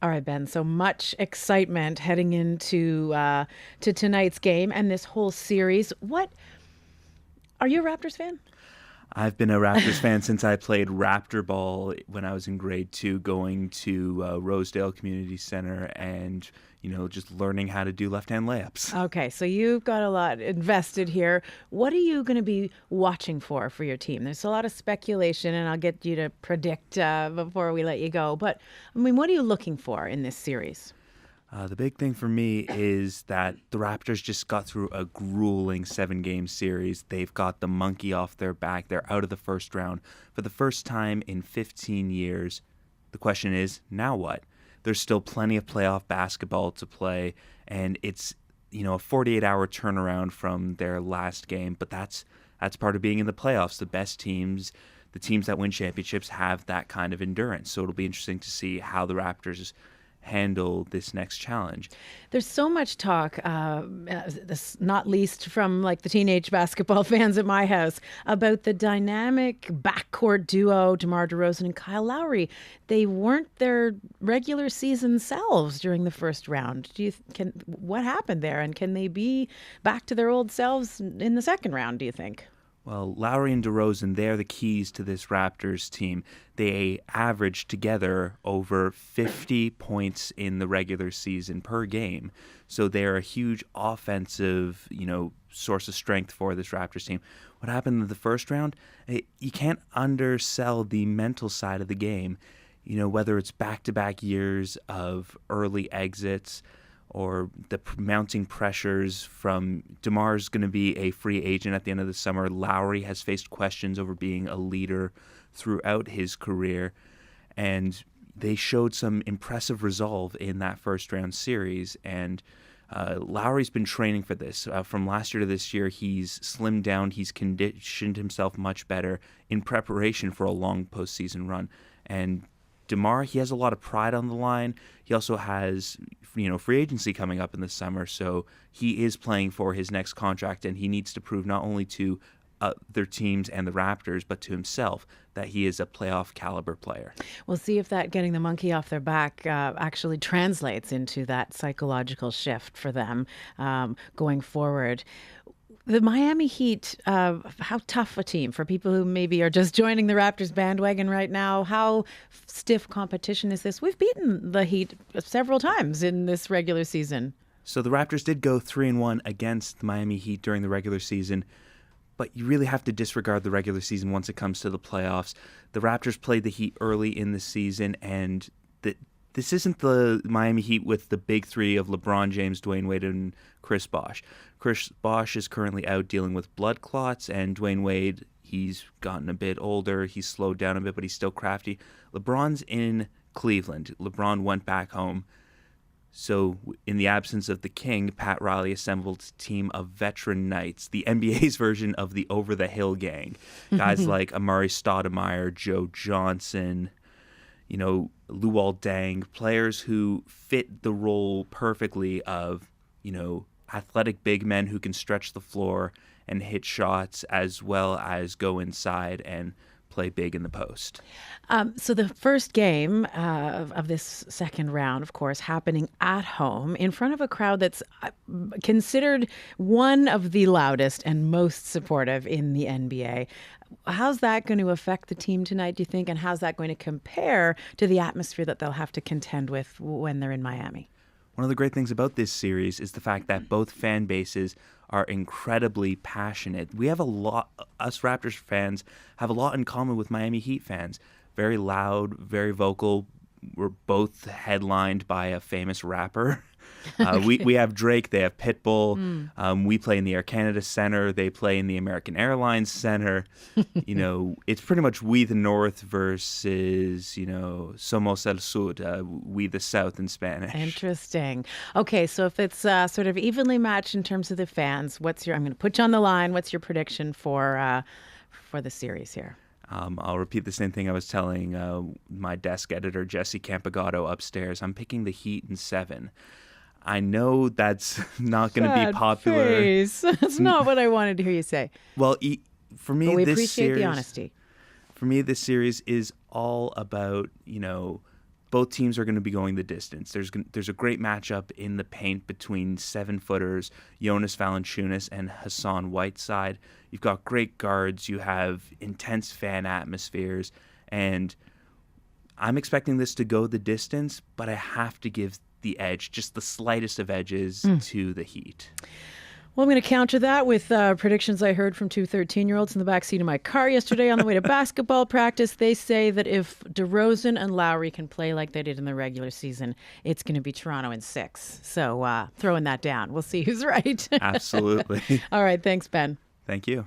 All right, Ben. So much excitement heading into to tonight's game and this whole series. What are you a Raptors fan? I've been a Raptors fan since I played Raptor ball when I was in grade two, going to Rosedale Community Center and, just learning how to do left-hand layups. Okay, so you've got a lot invested here. What are you going to be watching for your team? There's a lot of speculation, and I'll get you to predict before we let you go. But I mean, what are you looking for in this series? The big thing for me is that the Raptors just got through a grueling 7-game series. They've got the monkey off their back. They're out of the first round for the first time in 15 years. The question is, now what? There's still plenty of playoff basketball to play, and it's a 48-hour turnaround from their last game. But that's part of being in the playoffs. The best teams, the teams that win championships, have that kind of endurance. So it'll be interesting to see how the Raptors handle this next challenge. There's so much talk, this not least from like the teenage basketball fans at my house, about the dynamic backcourt duo DeMar DeRozan and Kyle Lowry. They weren't their regular season selves during the first round. What happened there, and can they be back to their old selves in the second round? Do you think? Well, Lowry and DeRozan, they're the keys to this Raptors team. They average together over 50 points in the regular season per game. So they're a huge offensive, source of strength for this Raptors team. What happened in the first round? You can't undersell the mental side of the game. Whether it's back-to-back years of early exits, or the mounting pressures from DeMar's going to be a free agent at the end of the summer. Lowry has faced questions over being a leader throughout his career, and they showed some impressive resolve in that first round series. And Lowry's been training for this. From last year to this year, he's slimmed down. He's conditioned himself much better in preparation for a long postseason run. And DeMar, he has a lot of pride on the line. He also has, free agency coming up in the summer, so he is playing for his next contract, and he needs to prove not only to their teams and the Raptors, but to himself that he is a playoff caliber player. We'll see if that getting the monkey off their back actually translates into that psychological shift for them going forward. The Miami Heat, how tough a team for people who maybe are just joining the Raptors bandwagon right now. How stiff competition is this? We've beaten the Heat several times in this regular season. So the Raptors did go 3-1 against the Miami Heat during the regular season, but you really have to disregard the regular season once it comes to the playoffs. The Raptors played the Heat early in the season, and this isn't the Miami Heat with the big three of LeBron James, Dwayne Wade, and Chris Bosh. Chris Bosh is currently out dealing with blood clots, and Dwayne Wade, he's gotten a bit older. He's slowed down a bit, but he's still crafty. LeBron's in Cleveland. LeBron went back home. So in the absence of the king, Pat Riley assembled a team of veteran knights, the NBA's version of the over-the-hill gang. Guys like Amari Stoudemire, Joe Johnson, Luol Deng, players who fit the role perfectly of, athletic big men who can stretch the floor and hit shots as well as go inside and play big in the post. So the first game of this second round, of course, happening at home in front of a crowd that's considered one of the loudest and most supportive in the NBA. How's that going to affect the team tonight, do you think? And how's that going to compare to the atmosphere that they'll have to contend with when they're in Miami? One of the great things about this series is the fact that both fan bases are incredibly passionate. We have us Raptors fans have a lot in common with Miami Heat fans. Very loud, very vocal. We're both headlined by a famous rapper. Okay. We have Drake, they have Pitbull. We play in the Air Canada Center. They play in the American Airlines Center. It's pretty much we the North versus, Somos el Sur, we the South in Spanish. Interesting. Okay, so if it's sort of evenly matched in terms of the fans, I'm going to put you on the line. What's your prediction for the series here? I'll repeat the same thing I was telling my desk editor, Jesse Campagato, upstairs. I'm picking the Heat in 7. I know that's not going to be popular. Face. That's not what I wanted to hear you say. Well, for me, But we this appreciate series, the honesty. for me, this series is all about, both teams are going to be going the distance. There's a great matchup in the paint between 7-footers Jonas Valanciunas and Hassan Whiteside. You've got great guards. You have intense fan atmospheres. And I'm expecting this to go the distance, but I have to give the edge, just the slightest of edges, to the Heat. Well, I'm going to counter that with predictions I heard from two 13-year-olds in the backseat of my car yesterday on the way to basketball practice. They say that if DeRozan and Lowry can play like they did in the regular season, it's going to be Toronto in 6. So throwing that down. We'll see who's right. Absolutely. All right. Thanks, Ben. Thank you.